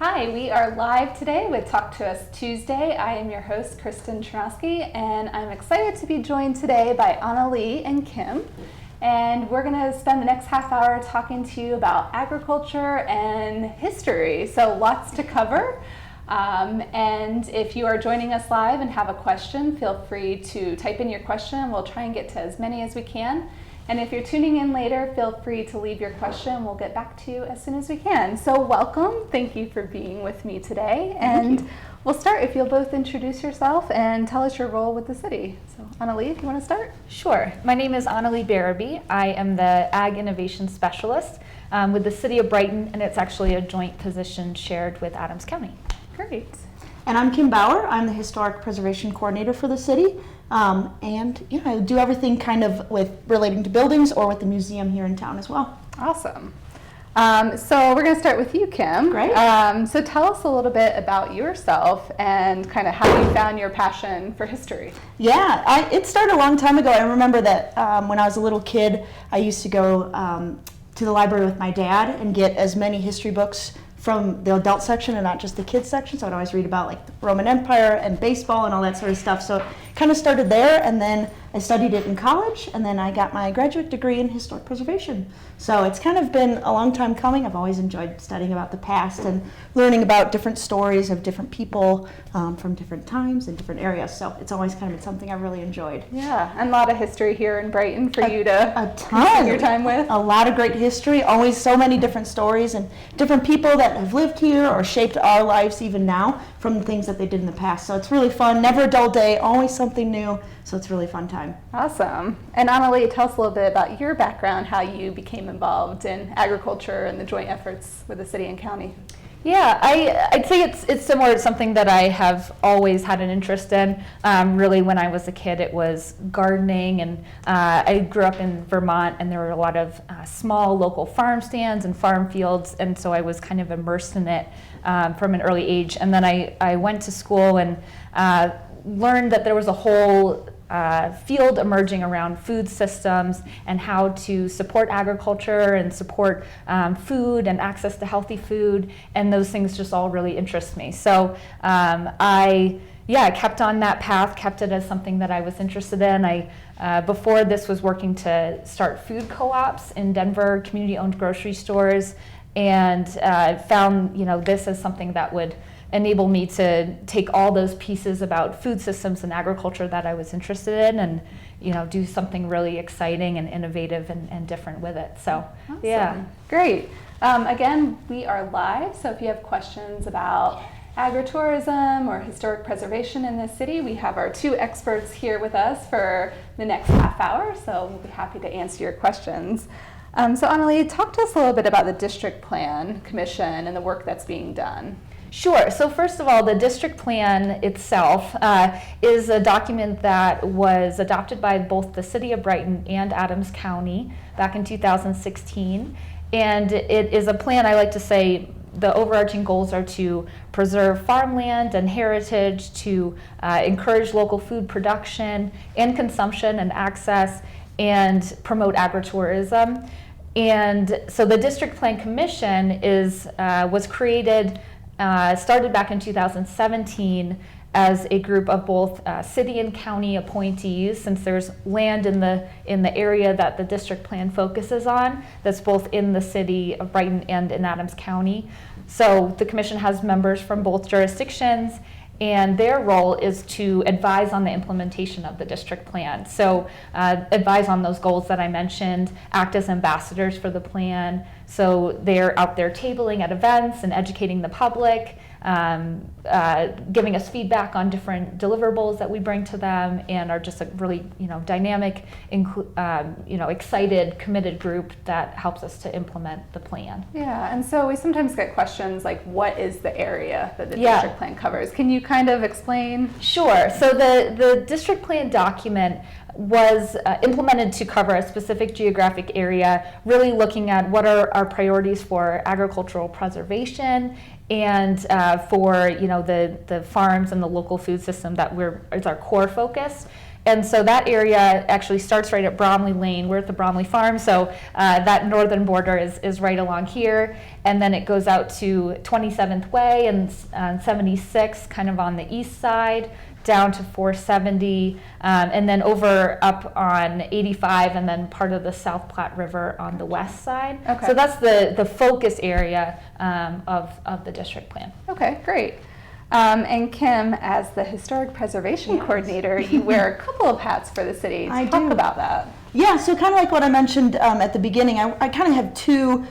Hi, we are live today with Talk to Us Tuesday. I am your host, Kristen Chernowski, and I'm excited to be joined today by Annalee and Kim. And we're going to spend the next half hour talking to you about agriculture and history. So lots to cover. And if you are joining us live and have a question, feel free to type in your question. We'll try and get to as many as we can. And if you're tuning in later, feel free to leave your question. We'll get back to you as soon as we can. So welcome. Thank you for being with me today. And we'll start if you'll both introduce yourself and tell us your role with the city. So Annalee, if you want to start. Sure. My name is Annalee Barabee. I am the Ag Innovation Specialist with the City of Brighton, and it's actually a joint position shared with Adams County. Great. And I'm Kim Bauer. I'm the Historic Preservation Coordinator for the city. I do everything kind of with relating to buildings or with the museum here in town as well. Awesome. So we're going to start with you, Kim. Great. So tell us a little bit about yourself and kind of how you found your passion for history. Yeah, it started a long time ago. I remember that when I was a little kid, I used to go to the library with my dad and get as many history books from the adult section and not just the kids section. So I'd always read about like the Roman Empire and baseball and all that sort of stuff. So it kind of started there, and then I studied it in college, and then I got my graduate degree in historic preservation. So it's kind of been a long time coming. I've always enjoyed studying about the past and learning about different stories of different people from different times and different areas. So it's always kind of been something I've really enjoyed. Yeah, and a lot of history here in Brighton for you to a ton. spend your time with. A lot of great history, always so many different stories and different people that have lived here or shaped our lives even now from the things that they did in the past. So it's really fun, never a dull day, always something new. So it's a really fun time. Awesome. And Annalee, tell us a little bit about your background, how you became involved in agriculture and the joint efforts with the city and county. Yeah, I'd say it's similar to something that I have always had an interest in. Really, when I was a kid, it was gardening, and I grew up in Vermont, and there were a lot of small local farm stands and farm fields, and so I was kind of immersed in it from an early age. And then I went to school and learned that there was a whole field emerging around food systems and how to support agriculture and support food and access to healthy food, and those things just all really interest me. So I kept on that path, kept it as something that I was interested in. I before this was working to start food co-ops in Denver, community-owned grocery stores, and found this as something that would enable me to take all those pieces about food systems and agriculture that I was interested in and do something really exciting and innovative and different with it. So awesome. Yeah. Great. Again, we are live, so if you have questions about agritourism or historic preservation in this city, we have our two experts here with us for the next half hour, so we'll be happy to answer your questions. So Annalee, talk to us a little bit about the District Plan Commission and the work that's being done. Sure. So first of all, the district plan itself is a document that was adopted by both the City of Brighton and Adams County back in 2016. And it is a plan, I like to say, the overarching goals are to preserve farmland and heritage, to encourage local food production and consumption and access, and promote agritourism. And so the District Plan Commission was created, started back in 2017 as a group of both city and county appointees, since there's land in the area that the district plan focuses on, that's both in the city of Brighton and in Adams County. So the commission has members from both jurisdictions, and their role is to advise on the implementation of the district plan. So advise on those goals that I mentioned, act as ambassadors for the plan. So they're out there tabling at events and educating the public, giving us feedback on different deliverables that we bring to them, and are just a really dynamic, excited, committed group that helps us to implement the plan. Yeah, and so we sometimes get questions like, what is the area that the district plan covers? Can you kind of explain? Sure. So the district plan document was implemented to cover a specific geographic area, really looking at what are our priorities for agricultural preservation and for the farms and the local food system that is our core focus. And so that area actually starts right at Bromley Lane. We're at the Bromley Farm, so that northern border is right along here. And then it goes out to 27th Way and 76, kind of on the east side, down to 470, and then over up on 85, and then part of the South Platte River on the west side. Okay. So that's the focus area of the district plan. Okay, great. And Kim, as the Historic Preservation Coordinator, you wear a couple of hats for the city. I Talk do. about that. Yeah, so kind of like what I mentioned at the beginning, I kind of have two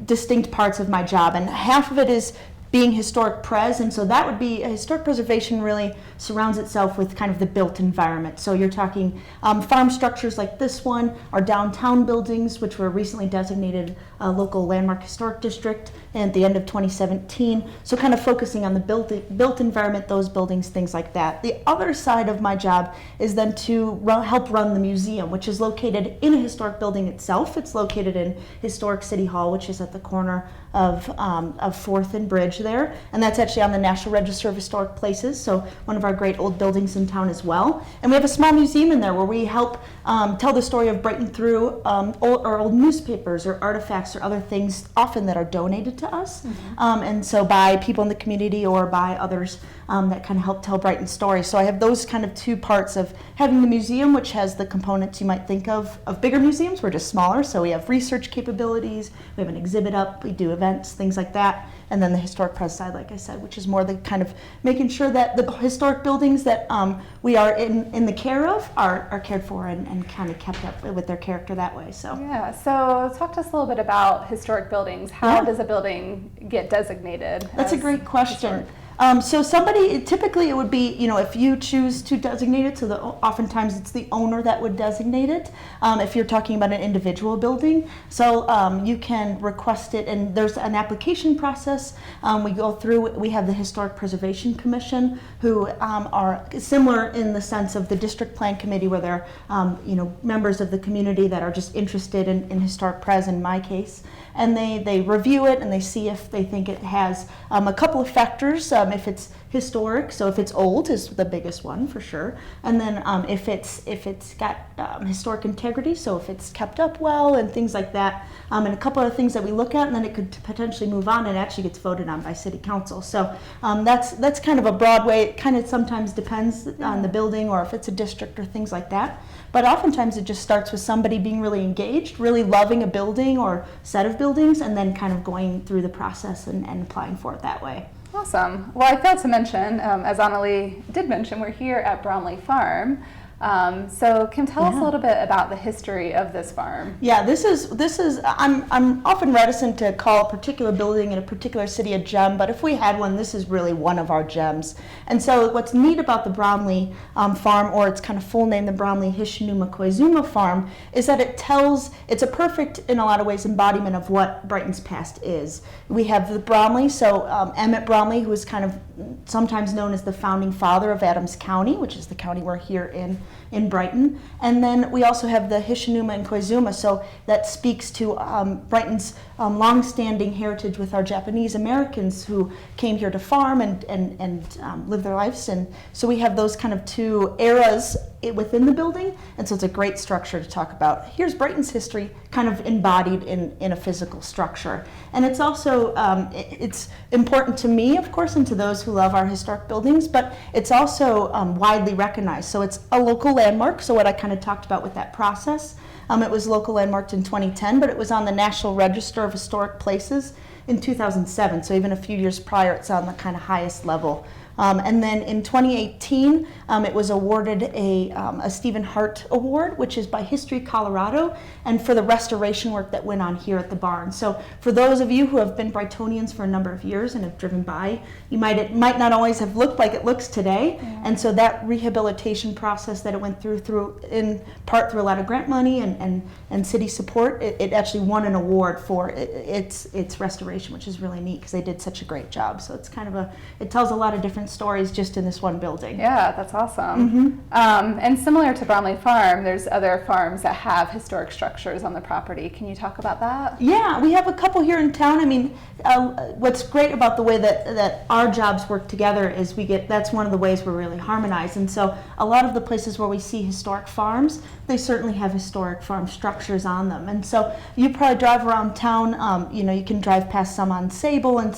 distinct parts of my job, and half of it is being historic pres, and so that would be historic preservation really surrounds itself with kind of the built environment. So you're talking farm structures like this one, our downtown buildings, which were recently designated a local landmark historic district at the end of 2017. So kind of focusing on the built environment, those buildings, things like that. The other side of my job is then to help run the museum, which is located in a historic building itself. It's located in Historic City Hall, which is at the corner of 4th and Bridge there, and that's actually on the National Register of Historic Places, so one of our great old buildings in town as well. And we have a small museum in there where we help tell the story of Brighton through old newspapers or artifacts or other things often that are donated to us, and so by people in the community or by others that kind of help tell Brighton's story. So I have those kind of two parts of having the museum, which has the components you might think of bigger museums. We're just smaller, so we have research capabilities, we have an exhibit up, we do events, things like that, and then the historic pres side, like I said, which is more the kind of making sure that the historic buildings that we are in the care of are cared for and kind of kept up with their character that way. So Yeah, so talk to us a little bit about historic buildings. How Yeah. does a building get designated? That's a as great question. historic? So typically it would be, if you choose to designate it, so oftentimes it's the owner that would designate it, if you're talking about an individual building. So you can request it, and there's an application process. We go through, we have the Historic Preservation Commission, who are similar in the sense of the district plan committee, where they're, members of the community that are just interested in historic pres in my case. And they review it and they see if they think it has a couple of factors. If it's historic, so if it's old is the biggest one for sure. And then if it's got historic integrity, so if it's kept up well and things like that. And a couple of things that we look at, and then it could potentially move on and actually gets voted on by city council. So that's kind of a broad way. It kind of sometimes depends on the building or if it's a district or things like that. But oftentimes it just starts with somebody being really engaged, really loving a building or set of buildings, and then kind of going through the process and applying for it that way. Awesome. Well, I failed to mention, as Annalie did mention, we're here at Bromley Farm. So Kim, tell us a little bit about the history of this farm. Yeah, this is I'm often reticent to call a particular building in a particular city a gem, but if we had one, this is really one of our gems. And so what's neat about the Bromley farm, or its kind of full name, the Bromley Hishanuma Koizuma Farm, is that it's a perfect, in a lot of ways, embodiment of what Brighton's past is. We have the Bromley, so Emmett Bromley, who is kind of sometimes known as the founding father of Adams County, which is the county we're here in Brighton. And then we also have the Hishanuma and Koizuma, so that speaks to Brighton's long-standing heritage with our Japanese Americans who came here to farm and live their lives. And so we have those kind of two eras within the building, and so it's a great structure to talk about. Here's Brighton's history kind of embodied in a physical structure. And it's also, it's important to me, of course, and to those who love our historic buildings, but it's also widely recognized. So it's a local landmark, so what I kind of talked about with that process. It was local landmarked in 2010, but it was on the National Register of Historic Places in 2007, so even a few years prior, it's on the kind of highest level. And then in 2018, it was awarded a Stephen Hart Award, which is by History Colorado, and for the restoration work that went on here at the barn. So for those of you who have been Brightonians for a number of years and have driven by, it might not always have looked like it looks today. Yeah. And so that rehabilitation process that it went through in part through a lot of grant money and and city support, it actually won an award for its restoration, which is really neat because they did such a great job. So it's kind of it tells a lot of different stories just in this one building. Yeah, that's awesome. And similar to Bromley Farm, there's other farms that have historic structures on the property. Can you talk about that? Yeah, we have a couple here in town. I mean, what's great about the way that our jobs work together is that's one of the ways we're really harmonized. And so a lot of the places where we see historic farms, they certainly have historic farm structures on them. And so you probably drive around town, you can drive past some on Sable and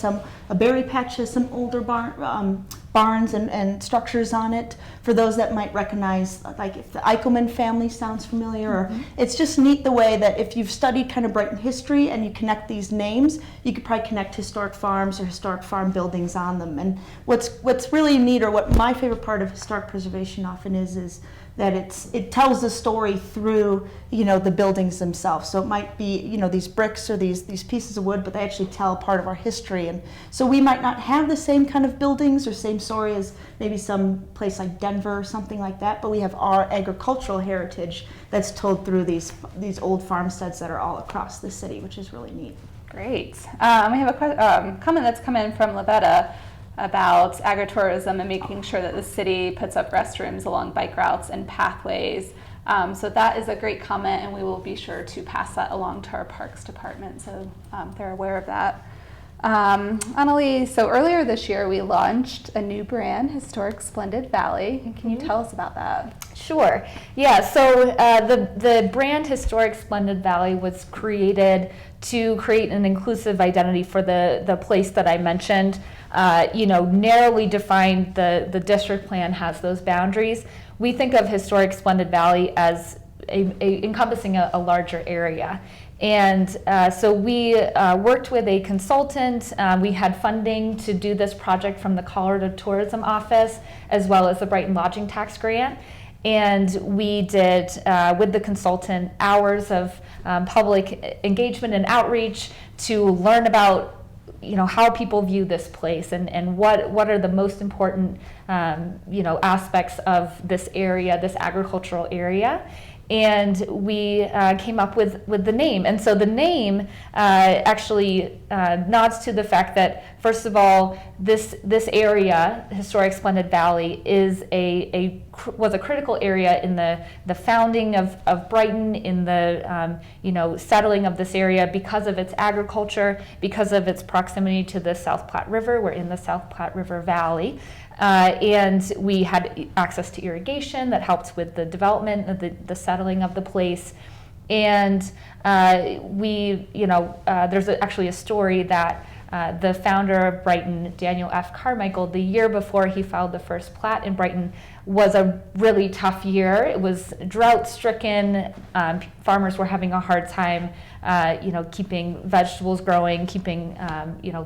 a berry patch has some older barns and structures on it. For those that might recognize, like if the Eichelman family sounds familiar, or it's just neat the way that if you've studied kind of Brighton history and you connect these names, you could probably connect historic farms or historic farm buildings on them. And what's really neat, or what my favorite part of historic preservation often is that it tells the story through the buildings themselves. So it might be these bricks or these pieces of wood, but they actually tell part of our history. And so we might not have the same kind of buildings or same story as maybe some place like Denver or something like that, but we have our agricultural heritage that's told through these old farmsteads that are all across the city, which is really neat. Great. We have a comment that's come in from Lavetta about agritourism and making sure that the city puts up restrooms along bike routes and pathways. So that is a great comment, and we will be sure to pass that along to our Parks Department so they're aware of that. Annalie, so earlier this year we launched a new brand, Historic Splendid Valley. Can you tell us about that? Sure. Yeah, so the brand Historic Splendid Valley was created to create an inclusive identity for the place that I mentioned. Narrowly defined, the district plan has those boundaries. We think of Historic Splendid Valley as encompassing a larger area. And so we worked with a consultant. We had funding to do this project from the Colorado Tourism Office, as well as the Brighton Lodging Tax Grant. And we did, with the consultant, hours of public engagement and outreach to learn about how people view this place and what are the most important aspects of this area, this agricultural area. And we came up with the name. And so the name actually nods to the fact that, first of all, this area, Historic Splendid Valley, was a critical area in the founding of Brighton, in the settling of this area because of its agriculture, because of its proximity to the South Platte River. We're in the South Platte River Valley. And we had access to irrigation that helped with the development of the settling of the place. And there's actually a story that the founder of Brighton, Daniel F. Carmichael, the year before he filed the first plat in Brighton, was a really tough year. It was drought-stricken. Farmers were having a hard time, keeping vegetables growing, keeping,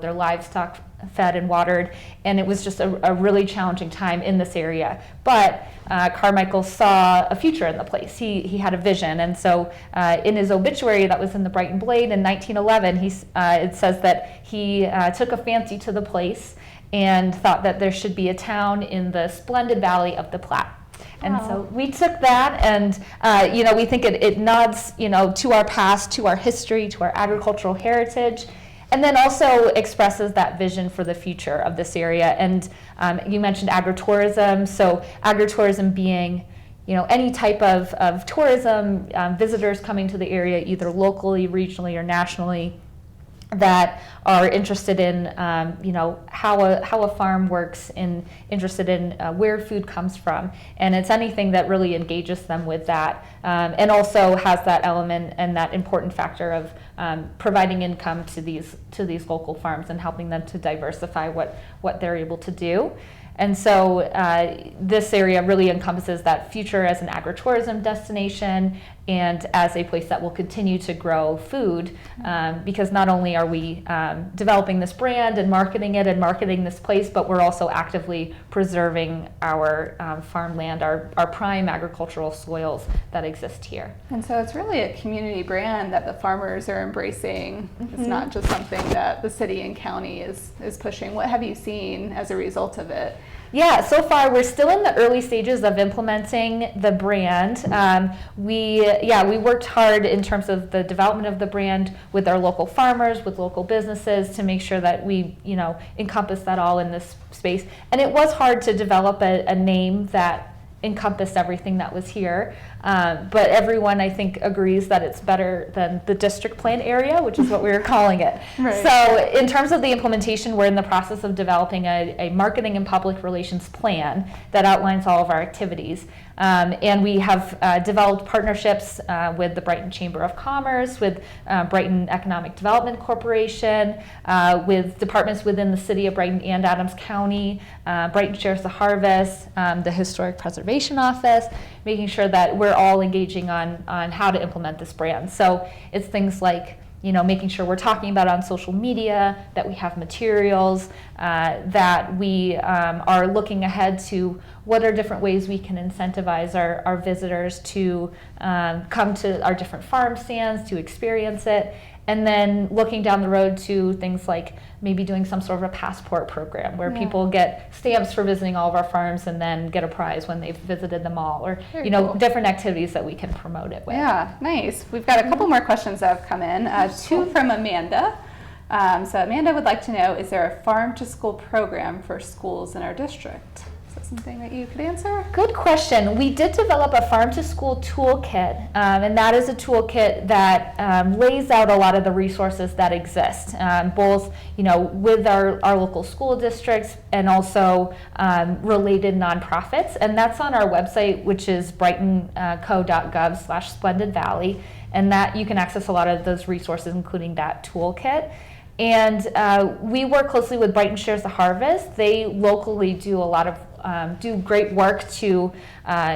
their livestock fed and watered, and it was just a really challenging time in this area. But Carmichael saw a future in the place. He had a vision, and so in his obituary that was in the Brighton Blade in 1911, it says that he took a fancy to the place and thought that there should be a town in the splendid valley of the Platte. And so we took that, and we think it nods, to our past, to our history, to our agricultural heritage, and then also expresses that vision for the future of this area. And you mentioned agritourism, so agritourism being, any type of tourism, visitors coming to the area either locally, regionally, or nationally, that are interested in how a farm works and interested in where food comes from, and it's anything that really engages them with that, and also has that element and that important factor of providing income to these local farms and helping them to diversify what they're able to do. And so this area really encompasses that future as an agritourism destination and as a place that will continue to grow food, because not only are we developing this brand and marketing it and marketing this place, but we're also actively preserving our farmland, our prime agricultural soils that exist here. And so it's really a community brand that the farmers are embracing. Mm-hmm. It's not just something that the city and county is pushing. What have you seen as a result of it? Yeah, so far we're still in the early stages of implementing the brand. We worked hard in terms of the development of the brand with our local farmers, with local businesses, to make sure that we, encompass that all in this space. And it was hard to develop a name that encompassed everything that was here. But everyone, I think, agrees that it's better than the district plan area, which is what we were calling it. Right. So in terms of the implementation, we're in the process of developing a marketing and public relations plan that outlines all of our activities. And we have developed partnerships with the Brighton Chamber of Commerce, with Brighton Economic Development Corporation, with departments within the city of Brighton and Adams County, Brighton Shares the Harvest, the Historic Preservation Office, making sure that we're all engaging on how to implement this brand. So it's things like making sure we're talking about it on social media, that we have materials, that we are looking ahead to what are different ways we can incentivize our visitors to come to our different farm stands, to experience it, and then looking down the road to things like maybe doing some sort of a passport program where people get stamps for visiting all of our farms and then get a prize when they've visited them all, or Cool. different activities that we can promote it with. Yeah, nice. We've got a couple more questions that have come in. Two from Amanda. So Amanda would like to know, is there a farm to school program for schools in our district? Is that something that you could answer? Good question. We did develop a farm to school toolkit, and that is a toolkit that lays out a lot of the resources that exist, both with our local school districts and also related nonprofits. And that's on our website, which is brightonco.gov/Splendid Valley, and that you can access a lot of those resources, including that toolkit. And we work closely with Brighton Shares the Harvest. They locally do a lot of do great work to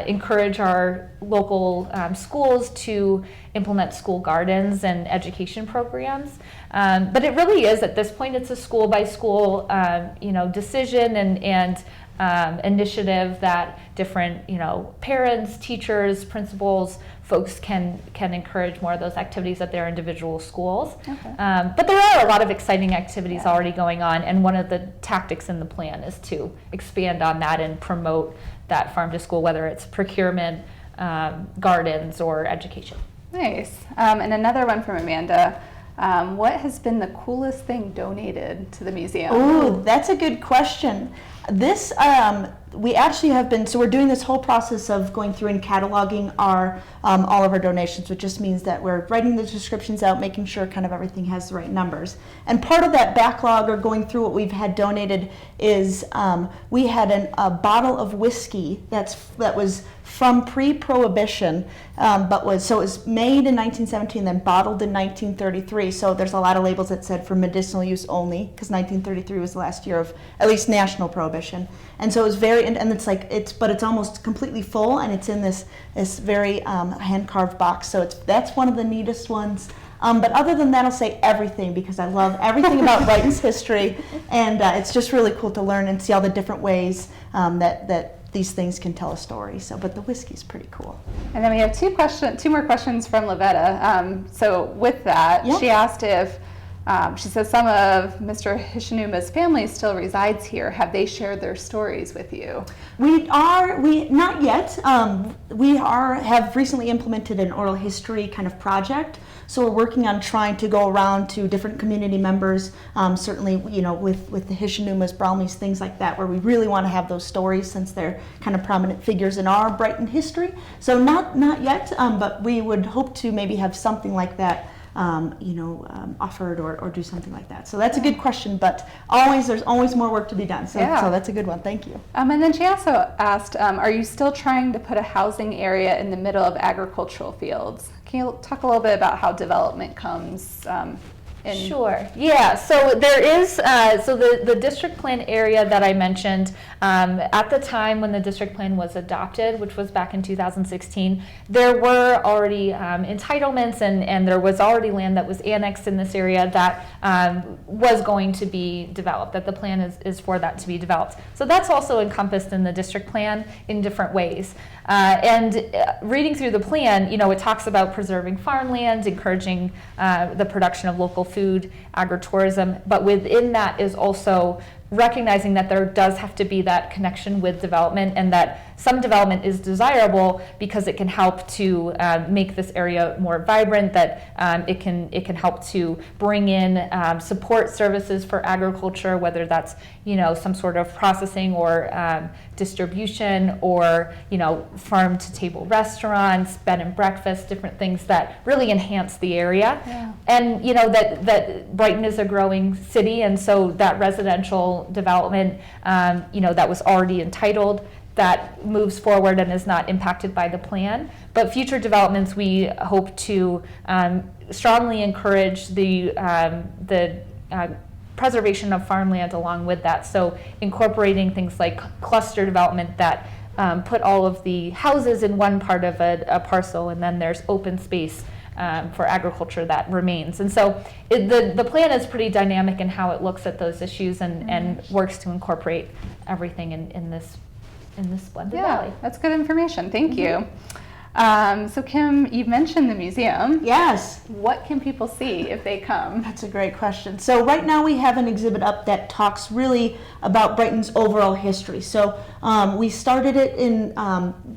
encourage our local schools to implement school gardens and education programs. But it really is, at this point, it's a school by school decision and initiative that different parents, teachers, principals, folks can encourage more of those activities at their individual schools. Okay. But there are a lot of exciting activities already going on, and one of the tactics in the plan is to expand on that and promote that farm to school, whether it's procurement, gardens, or education. Nice. And another one from Amanda. What has been the coolest thing donated to the museum? Ooh, that's a good question. This, we actually have been, so we're doing this whole process of going through and cataloging our all of our donations, which just means that we're writing the descriptions out, making sure kind of everything has the right numbers. And part of that backlog, or going through what we've had donated, is we had a bottle of whiskey that was from pre-Prohibition, it was made in 1917, then bottled in 1933. So there's a lot of labels that said for medicinal use only, because 1933 was the last year of at least national prohibition. And so it was very, and it's almost completely full, and it's in this very hand-carved box. So that's one of the neatest ones. But other than that, I'll say everything, because I love everything about Brighton's history, and it's just really cool to learn and see all the different ways that these things can tell a story. So, but the whiskey's pretty cool. And then we have two more questions from Lavetta. So with that, she asked if, she says some of Mr. Hishanuma's family still resides here. Have they shared their stories with you? We not yet. We have recently implemented an oral history kind of project. So we're working on trying to go around to different community members, certainly, with the Hishanumas, Browmies, things like that, where we really want to have those stories, since they're kind of prominent figures in our Brighton history. So not yet, but we would hope to maybe have something like that offered or do something like that. So that's a good question, but there's always more work to be done. So that's a good one. Thank you. And then she also asked, are you still trying to put a housing area in the middle of agricultural fields? Can you talk a little bit about how development comes Sure. Yeah. So there is the district plan area that I mentioned at the time when the district plan was adopted, which was back in 2016. There were already entitlements and there was already land that was annexed in this area that was going to be developed. That the plan is for that to be developed. So that's also encompassed in the district plan in different ways. Reading through the plan, it talks about preserving farmland, encouraging the production of local food, agritourism, but within that is also recognizing that there does have to be that connection with development, and that some development is desirable because it can help to make this area more vibrant, that it can help to bring in support services for agriculture, whether that's some sort of processing or distribution, or farm to table restaurants, bed and breakfast, different things that really enhance the area. Yeah. And that Brighton is a growing city, and so that residential development that was already entitled, that moves forward and is not impacted by the plan. But future developments, we hope to strongly encourage the preservation of farmland along with that. So incorporating things like cluster development that put all of the houses in one part of a parcel, and then there's open space for agriculture that remains. And so the plan is pretty dynamic in how it looks at those issues and works to incorporate everything in this splendid valley. That's good information. Thank you. So Kim, you mentioned the museum. Yes. What can people see if they come? That's a great question. So right now we have an exhibit up that talks really about Brighton's overall history. So we started it in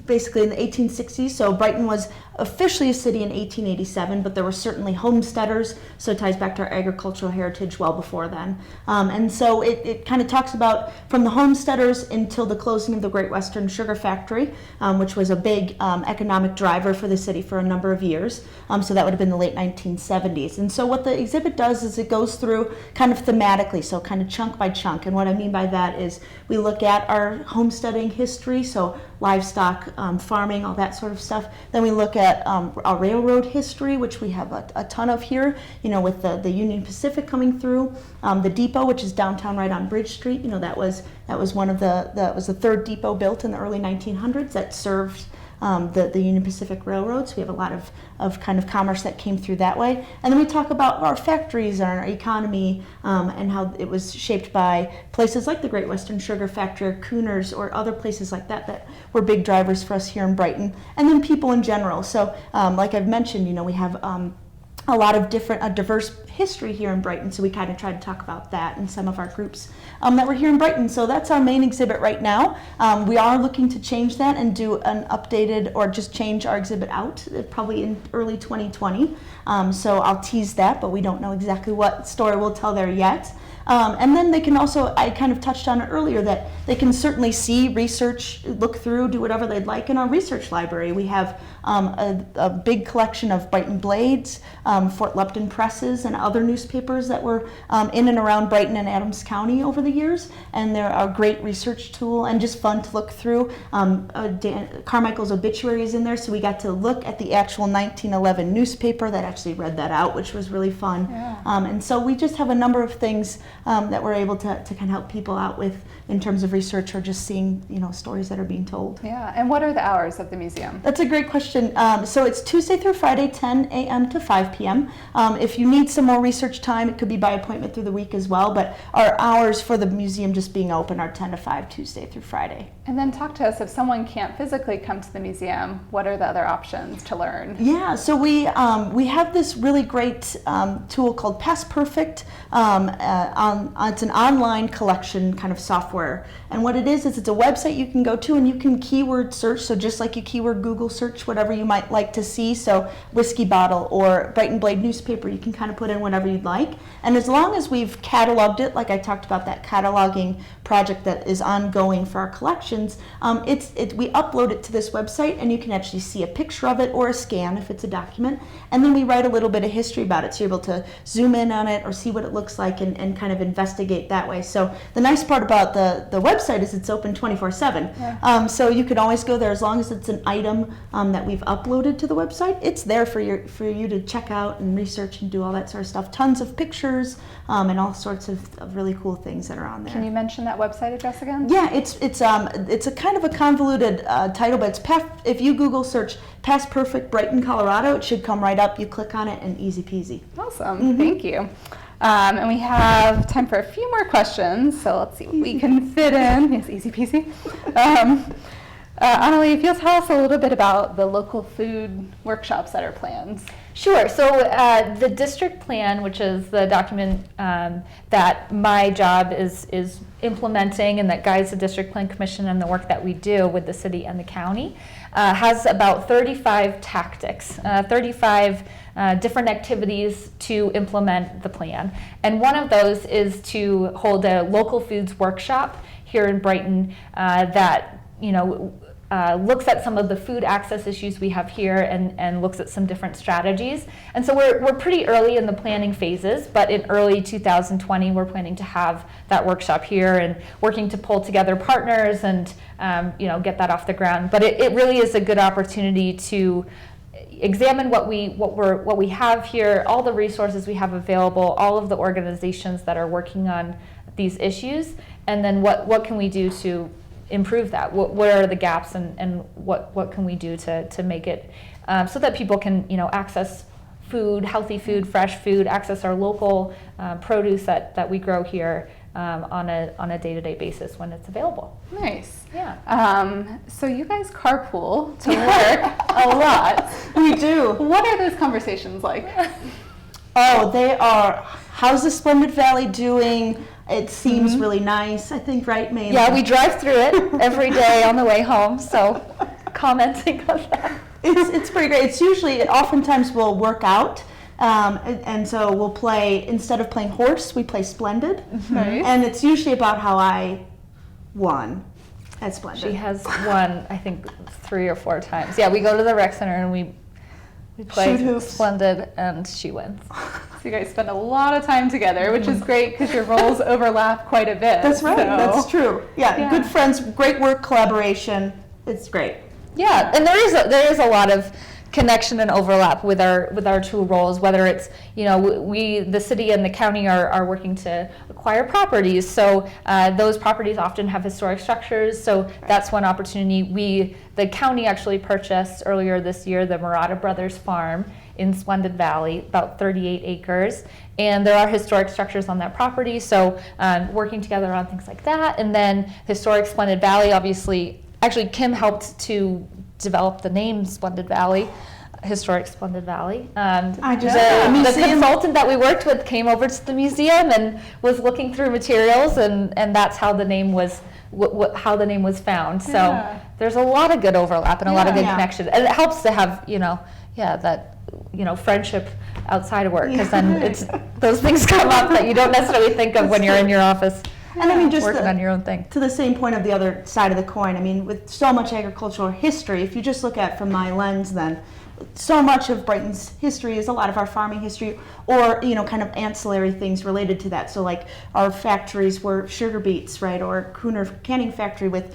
basically in the 1860s. So Brighton was officially a city in 1887, but there were certainly homesteaders, so it ties back to our agricultural heritage well before then. And so it kind of talks about from the homesteaders until the closing of the Great Western Sugar Factory, which was a big economic driver for the city for a number of years. So that would have been the late 1970s. And so what the exhibit does is it goes through kind of thematically, so kind of chunk by chunk. And what I mean by that is we look at our homesteading history, so livestock, farming, all that sort of stuff. Then we look at our railroad history, which we have a ton of here, with the Union Pacific coming through. The depot, which is downtown right on Bridge Street, that was the third depot built in the early 1900s that served the Union Pacific Railroad. So we have a lot of kind of commerce that came through that way. And then we talk about our factories and our economy and how it was shaped by places like the Great Western Sugar Factory or Cooners or other places like that were big drivers for us here in Brighton. And then people in general. So like I've mentioned, we have a lot of different, diverse history here in Brighton, so we kind of try to talk about that in some of our groups that we're here in Brighton. So that's our main exhibit right now. We are looking to change that and do an updated or just change our exhibit out probably in early 2020. So I'll tease that, but we don't know exactly what story we'll tell there yet. And then they can also, I kind of touched on it earlier, that they can certainly see, research, look through, do whatever they'd like in our research library. We have a big collection of Brighton Blades, Fort Lupton presses, and other newspapers that were in and around Brighton and Adams County over the years. And they're a great research tool and just fun to look through. Carmichael's obituary is in there, so we got to look at the actual 1911 newspaper that actually read that out, which was really fun. Yeah. And so we just have a number of things that we're able to kind of help people out with in terms of research or just seeing stories that are being told. Yeah, and what are the hours of the museum? That's a great question. So it's Tuesday through Friday, 10 a.m. to 5 p.m. If you need some more research time, it could be by appointment through the week as well, but our hours for the museum just being open are 10 to 5 Tuesday through Friday. And then talk to us, if someone can't physically come to the museum, what are the other options to learn? Yeah, so we have this really great tool called Past Perfect. It's an online collection kind of software. And what it is it's a website you can go to and you can keyword search. So just like you keyword Google search whatever you might like to see. So whiskey bottle or Brighton Blade newspaper, you can kind of put in whatever you'd like. And as long as we've cataloged it, like I talked about that cataloging project that is ongoing for our collections, we upload it to this website and you can actually see a picture of it or a scan if it's a document. And then we write a little bit of history about it, so you're able to zoom in on it or see what it looks like and kind of investigate that way. So the nice part about the website is it's open 24/7. Yeah. So you can always go there as long as it's an item that we've uploaded to the website. It's there for you to check out and research and do all that sort of stuff. Tons of pictures and all sorts of really cool things that are on there. Can you mention that website address again? Yeah, it's a kind of a convoluted title, but if you Google search Past Perfect Brighton, Colorado, it should come right up. You click on it and easy peasy. Awesome, Thank you. And we have time for a few more questions, so let's see what we can fit in. Yes, easy peasy. Annalie, if you'll tell us a little bit about the local food workshops that are planned. Sure. So the district plan, which is the document that my job is implementing and that guides the district plan commission and the work that we do with the city and the county, has about 35 tactics, 35 different activities to implement the plan. And one of those is to hold a local foods workshop here in Brighton that looks at some of the food access issues we have here and looks at some different strategies. And so we're pretty early in the planning phases, but in early 2020, we're planning to have that workshop here and working to pull together partners and get that off the ground. But it really is a good opportunity to examine what we have here, all the resources we have available, all of the organizations that are working on these issues, and then what can we do to improve that? What are the gaps and what can we do to make it so that people can access food, healthy food, fresh food, access our local produce that we grow here on a day-to-day basis when it's available. Nice. Yeah. So you guys carpool to work a lot. We do. What are those conversations like? Oh, they are. How's the Splendid Valley doing? It seems really nice, I think, right, May? Yeah, we drive through it every day on the way home, so commenting on that. It's pretty great. It oftentimes will work out. And so we'll play, instead of playing horse, we play Splendid. Nice. And it's usually about how I won at Splendid. She has won, I think, 3 or 4 times. Yeah, we go to the rec center and we play Shoot hoops. Splendid, and she wins. So you guys spend a lot of time together, which is great because your roles overlap quite a bit. That's right. so- That's true. Yeah, good friends, great work, collaboration. It's great. Yeah, and there is a lot of connection and overlap with our 2 roles, whether it's the city and the county are working to acquire properties, so those properties often have historic structures, so that's one opportunity. The county actually purchased earlier this year the Murata Brothers Farm in Splendid Valley, about 38 acres, and there are historic structures on that property, so working together on things like that. And then Historic Splendid Valley, obviously, actually Kim helped to develop the name Splendid Valley, Historic Splendid Valley. The consultant that we worked with came over to the museum and was looking through materials, and that's how the name was found. So Yeah. there's a lot of good overlap and a lot of good Yeah. connection, and it helps to have that friendship outside of work, because then it's those things come up that you don't necessarily think of when you're in your office And I mean, just working on your own thing. to the same point of the other side of the coin, I mean, with so much agricultural history, if you just look at it from my lens, then so much of Brighton's history is a lot of our farming history, or kind of ancillary things related to that. So like our factories were sugar beets, right, or Cooner Canning Factory with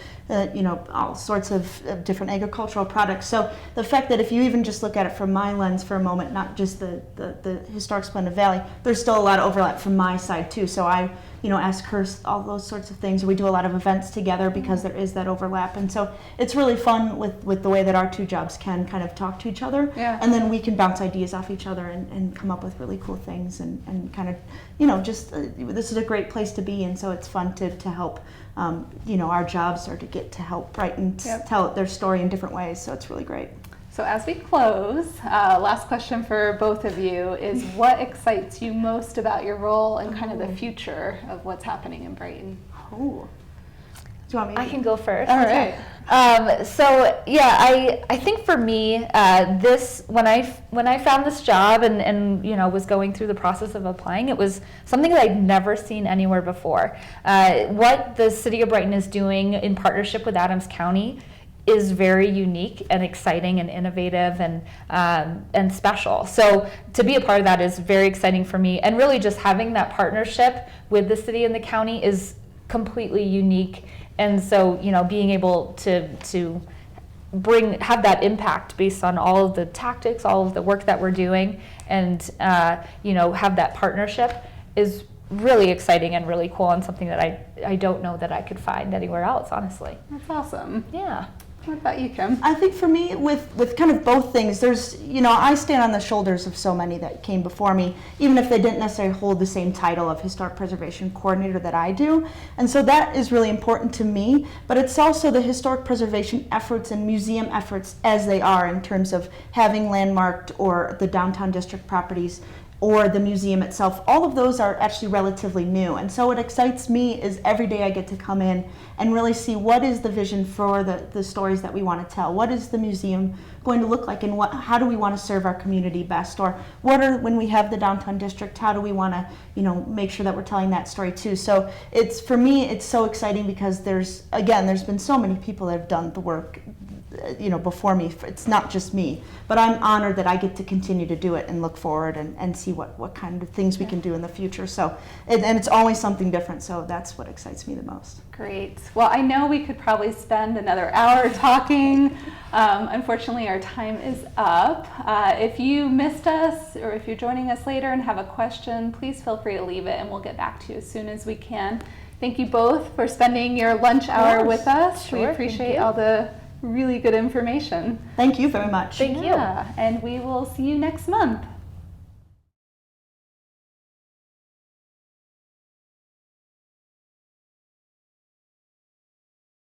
all sorts of different agricultural products. So the fact that if you even just look at it from my lens for a moment, not just the historic Splendid Valley, there's still a lot of overlap from my side too. So I ask her all those sorts of things. We do a lot of events together because there is that overlap, and so it's really fun with the way that our 2 jobs can kind of talk to each other, Yeah. and then we can bounce ideas off each other and come up with really cool things, and kind of this is a great place to be, and so it's fun to help our jobs are to get to help Brighton Yep. tell their story in different ways, so it's really great. So as we close, last question for both of you is what excites you most about your role and kind of the future of what's happening in Brighton? Oh, do you want me to? I can go first. All right. So yeah, I think for me, when I found this job and was going through the process of applying, it was something that I'd never seen anywhere before. What the City of Brighton is doing in partnership with Adams County is very unique and exciting and innovative and special. So to be a part of that is very exciting for me, and really just having that partnership with the city and the county is completely unique. And so being able to have that impact based on all of the tactics, all of the work that we're doing, and have that partnership is really exciting and really cool, and something that I don't know that I could find anywhere else, honestly. That's awesome. Yeah. What about you, Kim? I think for me, with kind of both things, there's, I stand on the shoulders of so many that came before me, even if they didn't necessarily hold the same title of Historic Preservation Coordinator that I do. And so that is really important to me, but it's also the historic preservation efforts and museum efforts as they are in terms of having landmarked or the downtown district properties or the museum itself. All of those are actually relatively new. And so what excites me is every day I get to come in and really see what is the vision for the stories that we want to tell. What is the museum going to look like, and how do we want to serve our community best? Or when we have the downtown district, how do we want to make sure that we're telling that story too? So for me, it's so exciting because there's been so many people that have done the work before me. It's not just me, but I'm honored that I get to continue to do it and look forward and see what kind of things we can do in the future. So, and it's always something different, so that's what excites me the most. Great. Well, I know we could probably spend another hour talking. Unfortunately, our time is up. If you missed us or if you're joining us later and have a question, please feel free to leave it and we'll get back to you as soon as we can. Thank you both for spending your lunch hour with us. Sure, we appreciate all the really good information. Thank you very much. Thank you. Yeah, and we will see you next month.